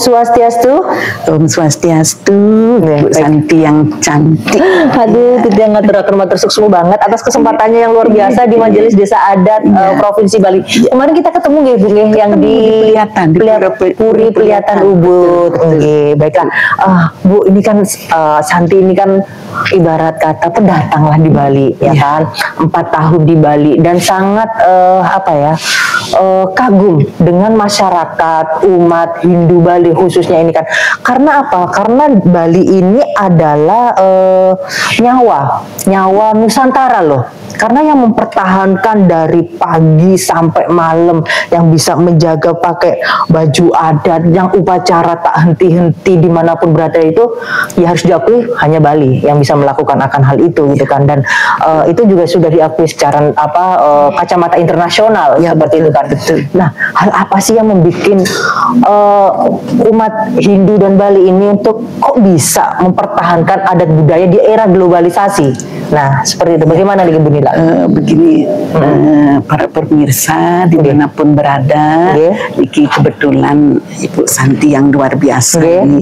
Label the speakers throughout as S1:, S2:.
S1: Swastiastu.
S2: Om Swastiastu, Bu Santi yang cantik.
S1: Aduh, Titi yang matur suksmu banget atas kesempatannya yang luar biasa di Majelis Desa Adat Provinsi Bali. Kemarin kita ketemu nggih Bu nggih yang di Puri Pelihatan Ubud. Nggih, baiklah. Bu, ini kan Santi ini kan ibarat kata pendatang lah di Bali, ya kan? 4 tahun di Bali dan sangat kagum dengan masyarakat umat Hindu Bali khususnya ini kan. Karena apa? Karena Bali ini adalah nyawa Nusantara loh. Karena yang mempertahankan dari pagi sampai malam, yang bisa menjaga pakai baju adat, yang upacara tak henti-henti dimanapun berada itu, ya harus diakui hanya Bali yang bisa melakukan akan hal itu gitu kan. Dan itu juga sudah diakui secara kacamata internasional seperti itu kan.
S2: Betul.
S1: Nah, hal apa sih yang membuat umat Hindu dan Bali ini untuk kok bisa mempertahankan adat budaya di era globalisasi? Nah, seperti itu. Bagaimana dengan Bu Nila?
S2: Begini, para pemirsa dimanapun berada, Iki kebetulan Ibu Santi yang luar biasa ini.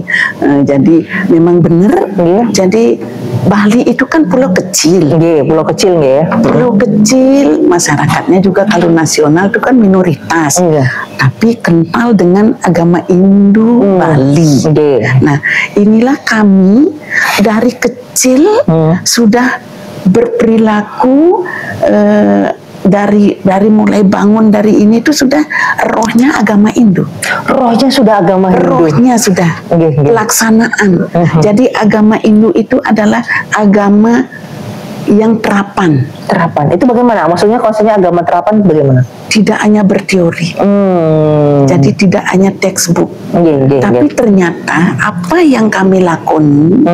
S2: Jadi memang benar. Jadi Bali itu kan pulau kecil.
S1: Pulau kecil
S2: Pulau kecil, masyarakatnya juga kalau nasional itu kan minoritas. Tapi kental dengan agama Hindu Bali. Nah, inilah kami dari kecil sudah berperilaku dari mulai bangun dari ini itu sudah rohnya agama Hindu.
S1: Rohnya sudah agama Hindu.
S2: Rohnya sudah pelaksanaan. Jadi agama Hindu itu adalah agama yang terapan.
S1: Terapan. Itu bagaimana? Maksudnya konsepnya agama terapan bagaimana?
S2: Tidak hanya berteori. Jadi tidak hanya textbook. Tapi ternyata apa yang kami lakoni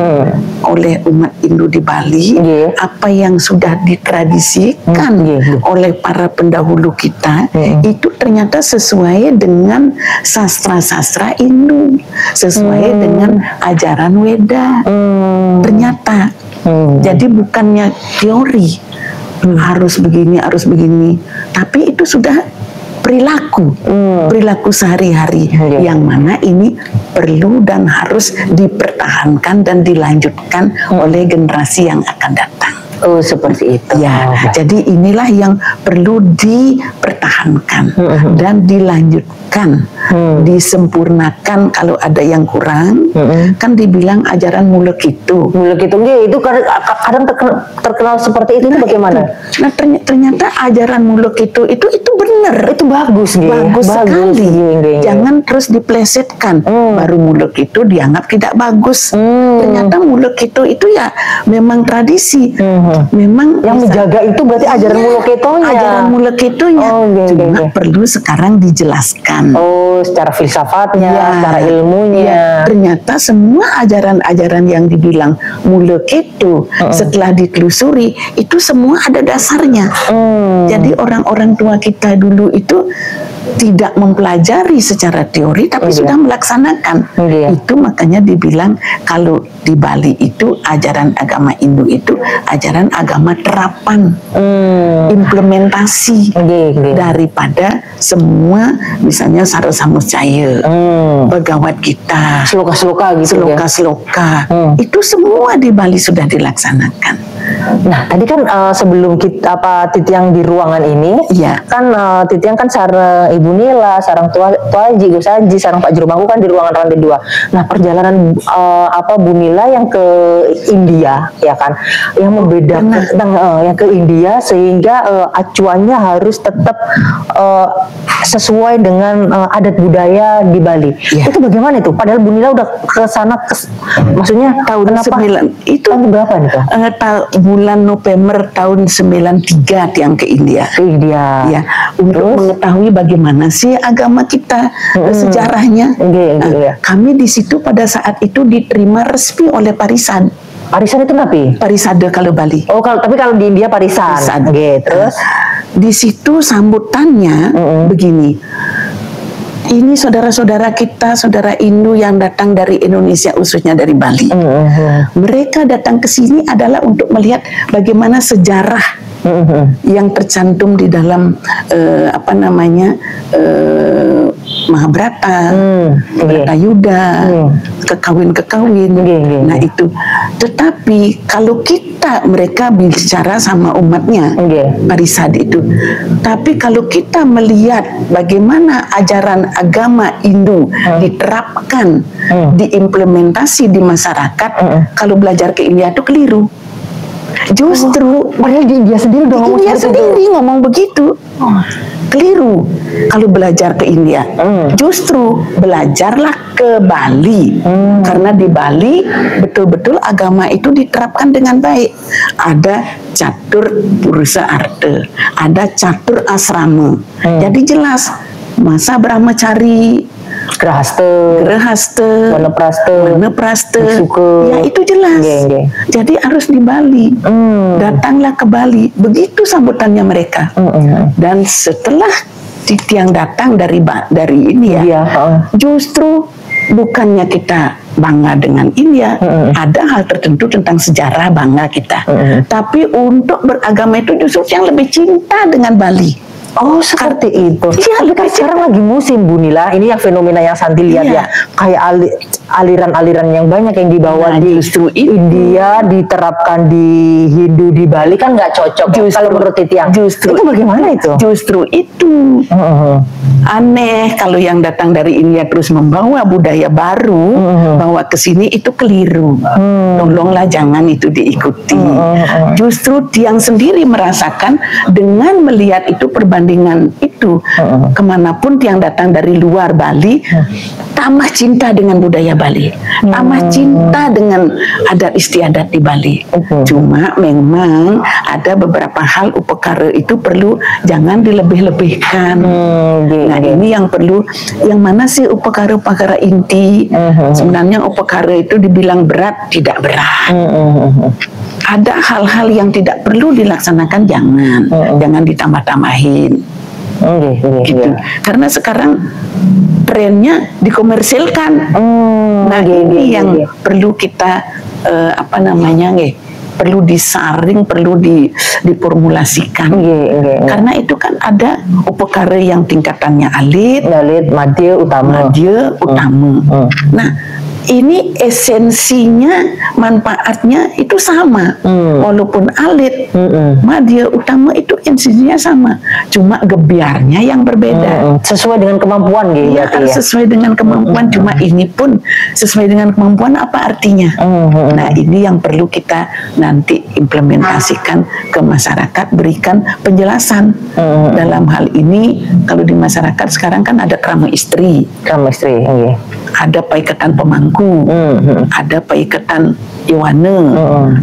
S2: oleh umat Hindu di Bali, apa yang sudah ditradisikan oleh para pendahulu kita, itu ternyata sesuai dengan sastra-sastra Hindu, sesuai dengan ajaran Weda. Ternyata. Jadi bukannya teori harus begini, tapi itu sudah perilaku sehari-hari yang mana ini perlu dan harus dipertahankan dan dilanjutkan oleh generasi yang akan datang.
S1: Oh, seperti itu.
S2: Ya, jadi inilah yang perlu dipertahankan dan dilanjutkan, disempurnakan kalau ada yang kurang. Kan dibilang ajaran mulek itu.
S1: Itu kadang terkenal seperti itu. Bagaimana?
S2: Nah, ternyata ajaran mulek itu benar.
S1: Itu bagus,
S2: bagus sekali. Jangan terus diplesetkan. Baru mulek itu dianggap tidak bagus. Ternyata mulek itu ya memang tradisi. Memang
S1: yang menjaga itu berarti ajaran mulekitonya.
S2: Ajaran mulekitonya. Cuma perlu sekarang dijelaskan.
S1: Secara filsafatnya, secara ilmunya.
S2: Ternyata semua ajaran-ajaran yang dibilang mulekito setelah ditelusuri itu semua ada dasarnya. Jadi orang-orang tua kita dulu itu tidak mempelajari secara teori tapi sudah melaksanakan. Itu makanya dibilang kalau di Bali itu ajaran agama Hindu itu ajaran agama terapan, implementasi daripada semua misalnya Sarasamucaya, Bhagavad Gita,
S1: Sloka-sloka gitu.
S2: Sloka-sloka. Itu semua di Bali sudah dilaksanakan.
S1: Nah, tadi kan sebelum kita Titi yang di ruangan ini, kan Titi yang kan sarang Ibu Nila, sarang Tuaji, Gus Haji, sarang Pak Juru Bangku kan di ruangan lantai 2. Nah, perjalanan Bu Nila yang ke India, ya kan, yang membedakan yang ke India sehingga acuannya harus tetap sesuai dengan adat budaya di Bali. Itu bagaimana itu? Padahal Bu Nila udah ke sana, maksudnya
S2: tahun 9 itu
S1: tahun berapa nih Kak?
S2: Bulan November tahun 93 yang ke India. Ya, untuk mengetahui bagaimana sih agama kita, sejarahnya. Kami di situ pada saat itu diterima resmi oleh Parisan.
S1: Parisan itu napi?
S2: Parisade kalau Bali.
S1: Tapi kalau di India Parisan.
S2: Terus di situ sambutannya begini. Ini saudara-saudara kita, saudara Hindu yang datang dari Indonesia, khususnya dari Bali. Mereka datang ke sini adalah untuk melihat bagaimana sejarah yang tercantum di dalam Mahabharata, Bharatayuda, kekawin-kekawin. Nah itu. Tetapi kalau mereka bicara sama umatnya, Parisadi itu. Tapi kalau kita melihat bagaimana ajaran agama Hindu diterapkan, diimplementasi di masyarakat, kalau belajar ke India itu keliru. Justru
S1: padahal dia sendiri udah ngomong
S2: ngomong begitu. Keliru kalau belajar ke India. Justru belajarlah ke Bali. Karena di Bali betul-betul agama itu diterapkan dengan baik. Ada catur purusa arta, ada catur asrama. Jadi jelas masa Brahmacari, Grahasta, Wanaprasta, ya itu jelas. Jadi harus di Bali. Datanglah ke Bali. Begitu sambutannya mereka. Dan setelah Titiang datang dari India, justru bukannya kita bangga dengan India, ada hal tertentu tentang sejarah bangga kita. Tapi untuk beragama itu justru yang lebih cinta dengan Bali.
S1: Oh seperti itu. Iya, kan sekarang lagi musim Bu Nila. Ini yang fenomena yang Santi lihat ya. Kayak aliran-aliran yang banyak yang dibawa di India diterapkan di Hindu di Bali kan nggak cocok. Kalau menurut Titiang. Itu bagaimana itu?
S2: Justru itu aneh kalau yang datang dari India terus membawa budaya baru bawa ke sini, itu keliru. Tolonglah jangan itu diikuti. Justru Tiang sendiri merasakan dengan melihat itu perbandingan itu kemanapun Tiang datang dari luar Bali, tambah cinta dengan budaya Bali, tambah cinta dengan adat istiadat di Bali. Cuma memang ada beberapa hal upakara itu perlu jangan dilebih-lebihkan. Nah ini yang perlu, yang mana sih upakara-upakara inti. Sebenarnya upakara itu dibilang berat, tidak berat. Ada hal-hal yang tidak perlu dilaksanakan, jangan ditambah-tambahin. Gitu. Karena sekarang trennya dikomersilkan. Nah ini yang perlu kita perlu disaring, perlu diformulasikan. Karena itu kan ada upakara yang tingkatannya alit,
S1: madya, utama.
S2: Nah ini esensinya, manfaatnya itu sama. Walaupun alit, madya, utama itu esensinya sama. Cuma gebiarnya yang berbeda.
S1: Sesuai dengan kemampuan gitu.
S2: Ya, harus sesuai dengan kemampuan. Cuma ini pun sesuai dengan kemampuan apa artinya. Nah ini yang perlu kita nanti implementasikan ke masyarakat, berikan penjelasan. Dalam hal ini kalau di masyarakat sekarang kan ada krama istri. Ada paikatan pemangku, ada paikatan Iwana,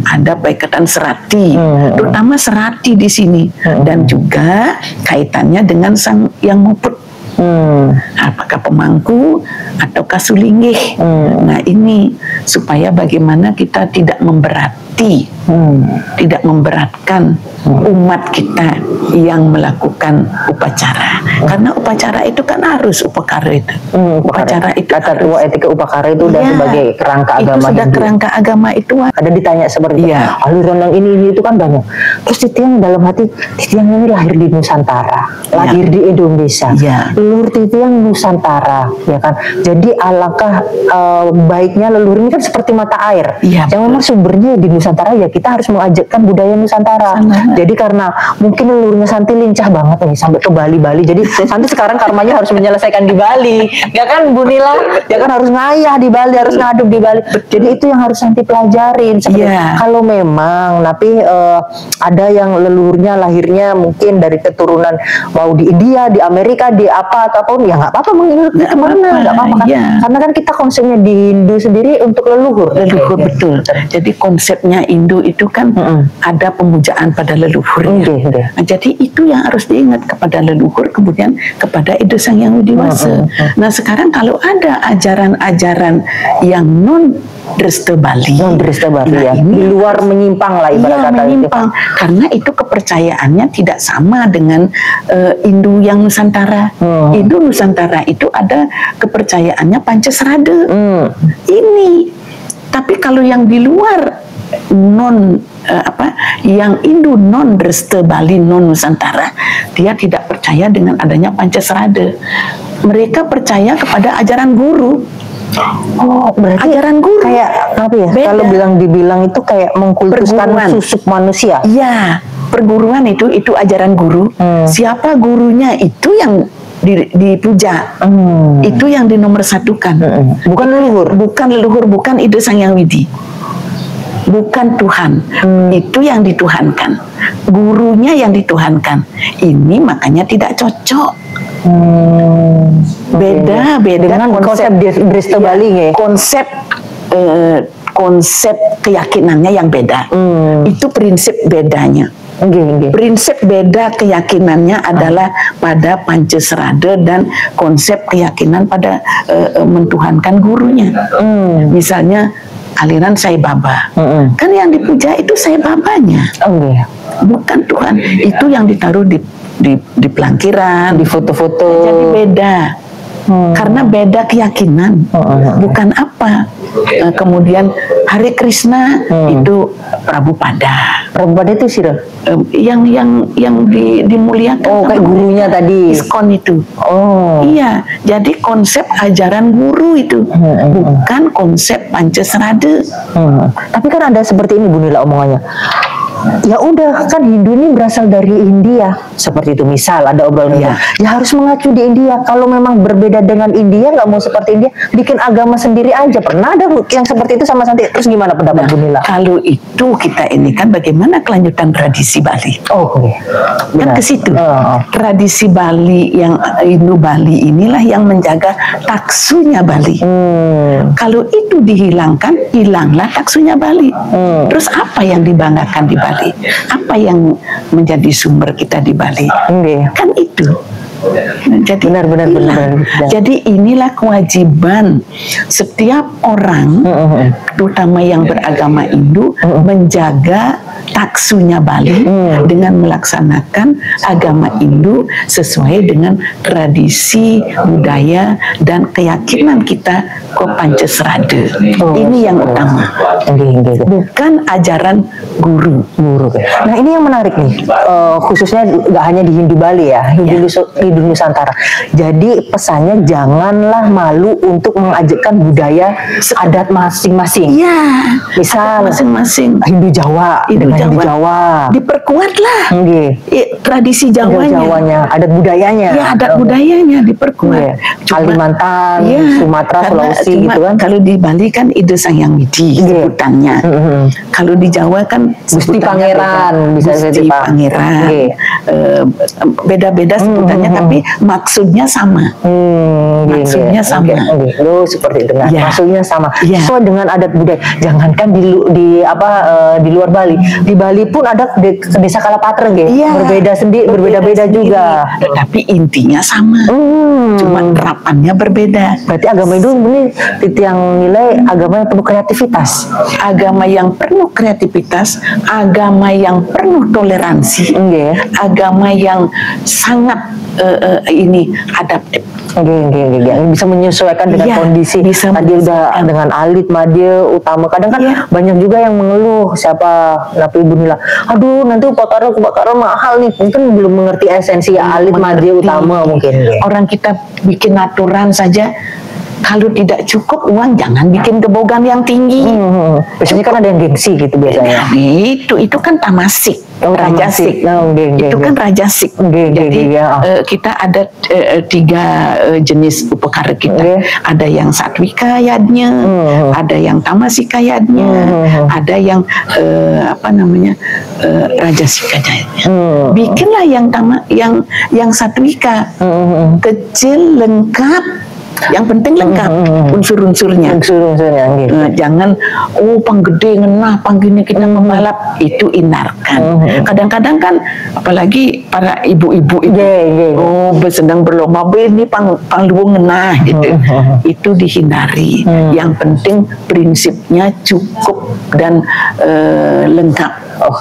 S2: ada paikatan serati, terutama serati di sini, dan juga kaitannya dengan sang yang muput. Apakah pemangku ataukah sulinggih. Nah ini supaya bagaimana kita tidak memberati, tidak memberatkan umat kita yang melakukan upacara. Karena upacara itu kan harus upakara itu.
S1: Upacara itu kata tua etika upakara itu udah sebagai kerangka agama.
S2: Itu sudah kerangka agama itu.
S1: Ada ditanya seperti itu. Aliran yang ini itu kan banyak. Terus Titiang dalam hati, Titiang ini lahir di Nusantara, lahir di Indonesia. Leluhur Titiang Nusantara, ya kan. Jadi alangkah baiknya leluhur ini kan seperti mata air. Yang memang sumbernya di Nusantara, ya kita harus mengajakkan budaya Nusantara. Jadi karena mungkin leluhurnya Santi lincah banget nih sampai ke Bali. Jadi Santi sekarang karmanya harus menyelesaikan di Bali, ya kan Bu Nila? Ya kan harus ngayah di Bali, harus ngaduk di Bali. Jadi itu yang harus Santi pelajarin. Kalau memang, tapi ada yang leluhurnya lahirnya mungkin dari keturunan mau di India, di Amerika, di apa ataupun ya nggak apa-apa mengikuti kemana, nggak apa-apa kan? Karena kan kita konsepnya di Hindu sendiri untuk leluhur.
S2: Betul. Jadi konsepnya namanya Hindu itu kan ada pemujaan pada leluhurnya. Nah, jadi itu yang harus diingat, kepada leluhur, kemudian kepada Ida Sang Hyang Widi Wasa. Nah, sekarang kalau ada ajaran-ajaran yang non Dresta Bali,
S1: ya, di luar menyimpang lah ibarat kata
S2: menyimpang, karena itu kepercayaannya tidak sama dengan Hindu yang Nusantara. Hindu Nusantara itu ada kepercayaannya Pancasrada. Ini, tapi kalau yang di luar non yang Hindu non Dresta Bali, non Nusantara, dia tidak percaya dengan adanya Pancasrada. Mereka percaya kepada ajaran guru.
S1: Oh, berarti
S2: ajaran guru
S1: kayak apa ya?
S2: Beda.
S1: Kalau dibilang itu kayak mengkultuskan susuk manusia.
S2: Iya, perguruan itu ajaran guru. Siapa gurunya itu yang dipuja. Itu yang dinomorsatukan.
S1: Bukan leluhur,
S2: bukan Ida Sang Hyang Widi. Bukan Tuhan. Itu yang dituhankan. Gurunya yang dituhankan. Ini makanya tidak cocok. Beda
S1: dengan konsep Dresta Bali ya.
S2: Konsep keyakinannya yang beda. Itu prinsip bedanya. Prinsip beda keyakinannya adalah pada Pancasrada dan konsep keyakinan pada mentuhankan gurunya. Misalnya aliran Sai Baba, kan yang dipuja itu Sai Babanya, bukan Tuhan. Itu yang ditaruh di pelangkiran,
S1: di foto-foto.
S2: Jadi beda. Karena beda keyakinan, bukan apa. Kemudian Hare Krishna itu Prabhupada.
S1: Prabhupada itu sih
S2: yang dimuliakan.
S1: Oh, kayak gurunya tadi.
S2: ISKCON itu.
S1: Oh.
S2: Iya, jadi konsep ajaran guru itu, bukan konsep Pancasrada.
S1: Tapi kan ada seperti ini Bu Nila omongannya. Ya udah, kan Hindu ini berasal dari India, seperti itu. Misal ada obrolan ya harus mengacu di India. Kalau memang berbeda dengan India, nggak mau seperti India, bikin agama sendiri aja. Pernah ada yang seperti itu sama Santi. Terus gimana pendapat Bu Nila?
S2: Kalau itu kita ini kan bagaimana kelanjutan tradisi Bali? Kan ke situ. Tradisi Bali yang Hindu Bali inilah yang menjaga taksunya Bali. Kalau itu dihilangkan, hilanglah taksunya Bali. Terus apa yang dibanggakan di Bali? Apa yang menjadi sumber kita di Bali? Kan itu. Jadi benar. Jadi inilah kewajiban setiap orang, terutama yang beragama Hindu, menjaga taksunya Bali dengan melaksanakan agama Hindu sesuai dengan tradisi, budaya, dan keyakinan kita ke Pancasrada. Ini yang utama. Bukan ajaran guru.
S1: Nah, ini yang menarik nih, khususnya nggak hanya di Hindu Bali ya, Hindu Nusantara. Jadi pesannya janganlah malu untuk mengajarkan budaya adat masing-masing.
S2: Iya.
S1: Misal
S2: masing-masing
S1: Hindu Jawa, Hindu Jawa.
S2: Diperkuatlah. Tradisi Jawanya,
S1: adat budayanya.
S2: Ya, adat budayanya diperkuat.
S1: Kalimantan, Sumatera, Sulawesi gitu kan.
S2: Kalau di Bali kan Ida Sang Hyang Widi sebutannya. Kalau di Jawa kan
S1: Gusti Pangeran, bisa
S2: Gusti Pangeran. Beda-beda sebutannya, tapi maksudnya sama. Maksudnya sama.
S1: Seperti itu. Maksudnya sama. Sesuai dengan adat budaya. Jangankan di luar Bali. Di Bali pun ada desa Kalapatra, berbeda-beda juga.
S2: Tetapi intinya sama. Cuma terapannya berbeda.
S1: Berarti agama itu ini yang nilai agama yang penuh kreativitas.
S2: Agama yang penuh kreativitas, agama yang penuh toleransi, agama yang sangat adaptif.
S1: Bisa menyesuaikan dengan kondisi. Tadi udah dengan alit, madya, utama. Kadang kan banyak juga yang mengeluh, siapa Ibu Nila, aduh nanti kebakaran mahal nih. Mungkin belum mengerti esensi alit, madya, utama mungkin.
S2: Orang kita bikin aturan saja, kalau tidak cukup uang jangan bikin gebogan yang tinggi.
S1: Biasanya kan ada yang gengsi gitu biasanya.
S2: Itu kan tamasik. Rajasik. Itu kan rajasik. Jadi kita ada 3 jenis upakara kita. Ada yang satwika yadnya, ada yang tamasika yadnya, ada yang rajasika yadnya. Bikinlah yang satwika, kecil, lengkap, Yang penting lengkap unsur-unsurnya.
S1: Unsur-unsurnya nggih.
S2: Jangan panggede ngenah panggini kita membalap, itu hindarkan. Kadang-kadang kan apalagi para ibu-ibu itu sedang berlomba ini pangluung ngenah gitu. Itu dihindari. Yang penting prinsipnya cukup dan lengkap.
S1: Oh,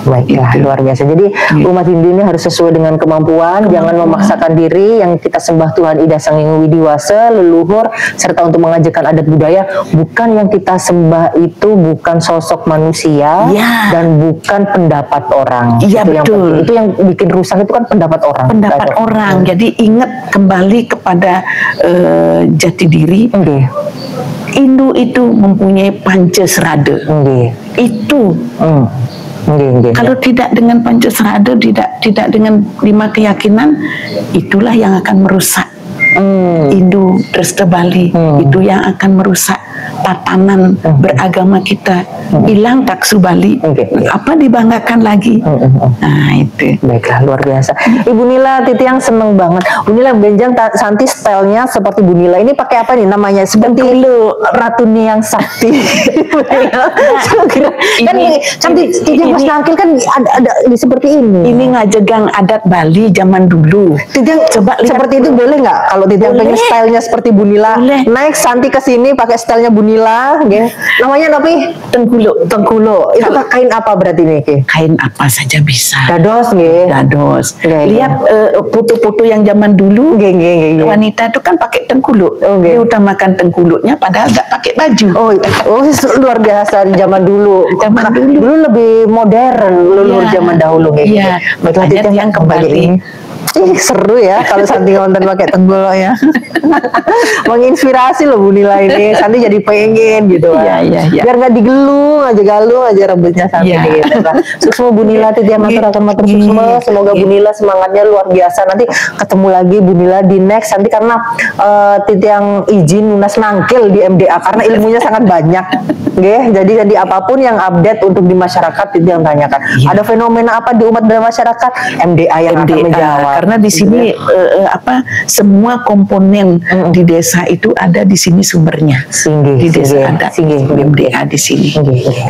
S1: baiklah, luar biasa. Jadi umat Hindu ini harus sesuai dengan kemampuan, jangan memaksakan diri. Yang kita sembah Tuhan Ida Sang Hyang Widiwasa, leluhur, serta untuk mengajarkan adat budaya. Bukan yang kita sembah itu bukan sosok manusia dan bukan pendapat orang.
S2: Iya, betul.
S1: Itu yang bikin rusak itu kan pendapat orang.
S2: Pendapat orang. Jadi ingat kembali kepada jati diri. Hindu itu mempunyai Pancasrada. Itu kalau tidak dengan Pancasrada, tidak dengan 5 keyakinan, itulah yang akan merusak Hindu Dresta Bali. Itu yang akan merusak tatanan beragama kita. Hilang taksu Bali. Apa dibanggakan lagi? Nah itu.
S1: Baiklah, luar biasa. Ibu Nila Titiang seneng banget. Bu Nila Benjang Santi stylenya seperti Bu Nila. Ini pakai apa nih namanya? Seperti Ratu Niang Sakti. Kan Santi Titiang pas nangkil kan ada seperti ini.
S2: Ini ngajegang adat Bali zaman dulu.
S1: Titiang coba seperti itu boleh nggak? Kalau Titiang pengen stylenya seperti Bu Nila, naik Santi ke sini pakai stylenya Bu Nila, namanya apa? Tengkulo. Itu kain apa berarti nih?
S2: Kain apa saja bisa.
S1: Dados nggih.
S2: Dados. Lihat foto-foto yang zaman dulu, wanita itu kan pakai tengkulo. Diutamakan tengkuluknya padahal nggak pakai baju.
S1: Luar biasa zaman dulu. Dulu lebih modern, leluhur zaman dahulu nggih.
S2: Iya. Baiklah yang kembali.
S1: Seru ya kalau Santi ngonten pakai tengkulo ya. Menginspirasi loh Bu Nila ini. Santi jadi pengen gitu lah. Biar nggak digelung aja, galung aja rambutnya Santi gitu kan. Suksma Bu Nila Titiang aturaken matur suksma. Semoga Bu Nila semangatnya luar biasa. Nanti ketemu lagi Bu Nila di next nanti karena Titiang izin lunas nangkil di MDA karena ilmunya sangat banyak. Jadi apapun yang update untuk di masyarakat Titiang tanyakan. Ada fenomena apa di umat dan masyarakat, MDA yang akan menjawab.
S2: Karena di sini semua komponen di desa itu ada di sini sumbernya. Di desa ada MDA di sini.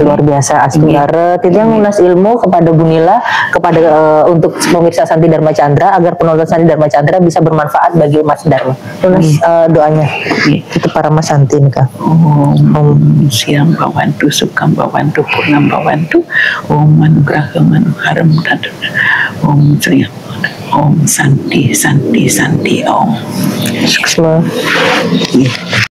S1: Luar biasa Astunggara. Titiang lunas ilmu kepada Bu Nila, kepada untuk pemirsa Santi Dharma Chandra agar penonton Santi Dharma Chandra bisa bermanfaat bagi umat Dharma. Lunas doanya. Itu para Mas Santi Kak.
S2: Om siang bawantu, sukam bawantu, purnam bawantu, Om manugraha manuharam dadu, Om Sri Om Santi Santi Santi Om.
S1: Suksma.